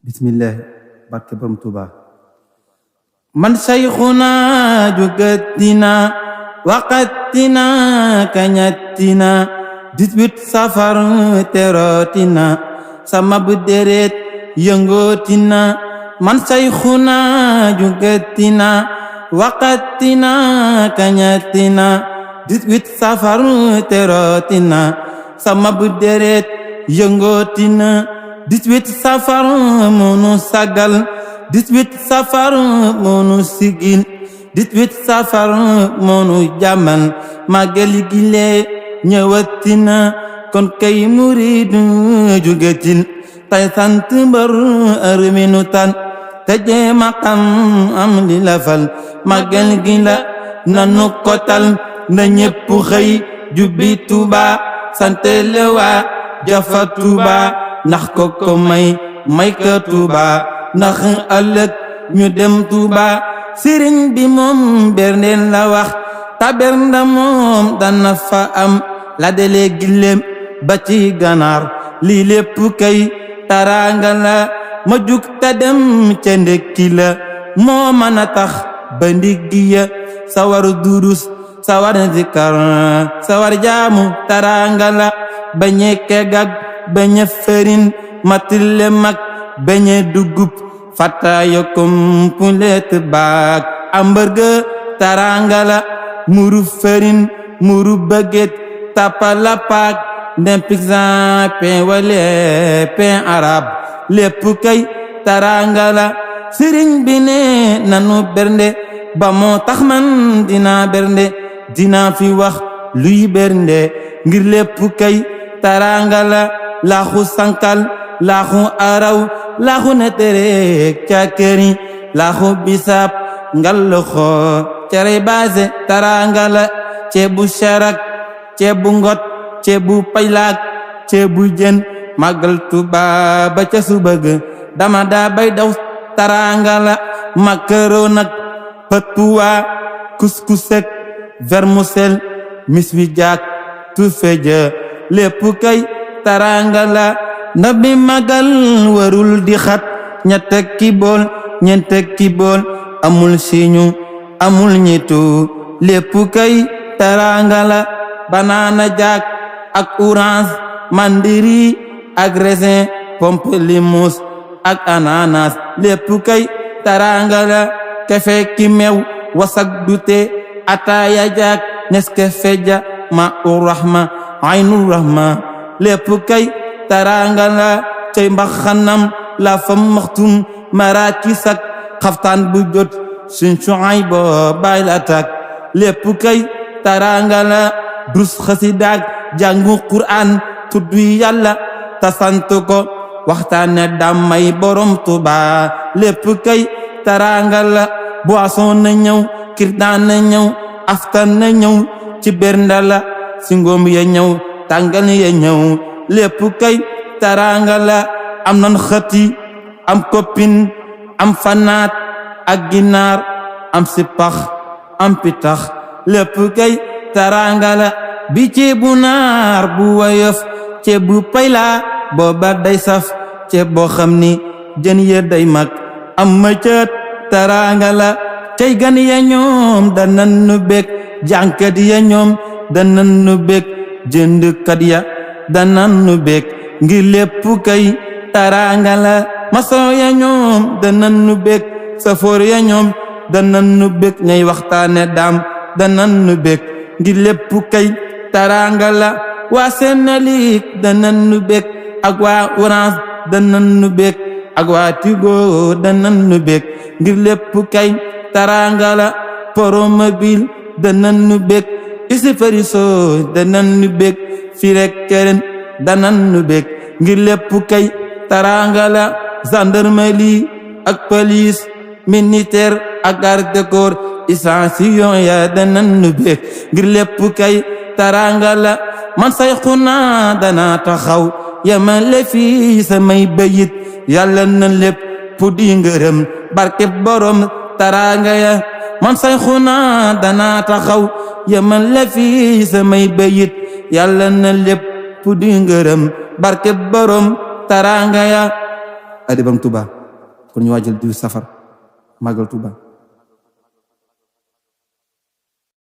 bismillah barke borom Tuuba man sayxuna jugatina waqatina kañatina 18 safar terotina sama bu deret yëngootina man sayxuna jugatina waqatina kañatina 18 safar terotina sama bu deret yëngootina 18 safar moonu sagal 18 safar moonu sigil 18 safar moonu jàmmal màggali gile ñëwatina kon kay muridu jugatil tay sant mbër arminu tan te jéema xam am li la fal màggal gi la nanu kotal na ñépp xëy jubbi Tuuba sante le waa jafa Tuuba ndax ko may ka Tuuba ndax ëllëg ñu dem Tuuba sëriñ bi moom berndeel la wax ta bernda moom dana fa am la dele gilleem ba ci ganaar lii lépp kay taraanga la ma jug ta dem ca ndekki la moo mën a tax ba ndiggi ya sawar durus sawar zikar sawar jaamu taraanga la bañe kegag bañe fërin matille mag bañe dugub fataaya komplet baak ambarga taraanga la muru fërin muru baguette tapalapaak ndem pizza pain wale pain arabe lépp kay taraanga la sëriñ bi ne nanu bernde ba moo tax man dinaa bernde dinaa fi wax luy bernde ngir lépp kay taraanga la laaxu sankal laaxu araw laaxu netereek cakeri laaxu bisaab ngal loxo cere baase taraanga la ceebu sarak ceebu ngot ceebu paylaak ceebu jën màggal Tuuba ba ca subëg dama daa bay daw taraanga la macaroni ak pëtuwa kuskusek vermicelle miswi jaak tufeja lépp kay taraanga la ndabi magal warul di xat ñette ki bool ñeente ki bool amul siñu amul ñitu lépp kay taraanga la banana jaak ak orange mandiri ak raisin pamplemousse ak ananas lépp kay taraanga la kafe ki meew wasak dute ataaya jaak Nescafé ja ma urahma aynur rahma lépp kay taraanga la cay mbaxanam la fam maxtum maraaki sak xaftaan bu jot suñ suay bo bay la tak lépp kay taraanga la dus xasidaak jàngu Qur'an tuddu Yàlla ta sant ko waxtaane damay borom Tuuba lépp kay taraanga la boisson na ñëw kirdaan na ñëw aftan na ñëw ci bernda la singoom ya ñëw tàngal ya ñëw lépp kay taraanga la am nan xëti am koppin am fanaat ak ginaar am sipax am pitax lépp kay taraanga la bi ceebu naar bu woyof ceebu payla booba day saf ceeb boo xam ni jën ya day mag am ma cët taraanga la cay gan ya ñoom danan nu bég jànkat ya ñoom danan nu bég jëndkat ya danan nu bég ngir lépp kay taraanga la maçon ya ñoom danan nu bég safoor ya ñoom danan nu bég ñay waxtaane daam danan nu bég ngir lépp kay taraanga la waa Senelec danan nu bég ak waa Orange danan nu bég ak waa Tigo danan nu bég ngir lépp kay taraanga la Promobile danan nu bég isi fariso danan nu bég firek keren danan nu bég ngir lépp kay taraanga la gendarmerie ak police militaire ak garde du corps station ya danan nu bég ngir lépp kay taraanga la man sayxuna dana taxaw yamale fi samay bayit yàlla na lépp di ngërëm barke borom taraanga ya man sayxuna dana taxaw yamale fi samay bayit yàlla na lépp di ngërëm barke borom taraanga ya adi bam Tuuba kon ñu waajal 18 safar màggal Tuuba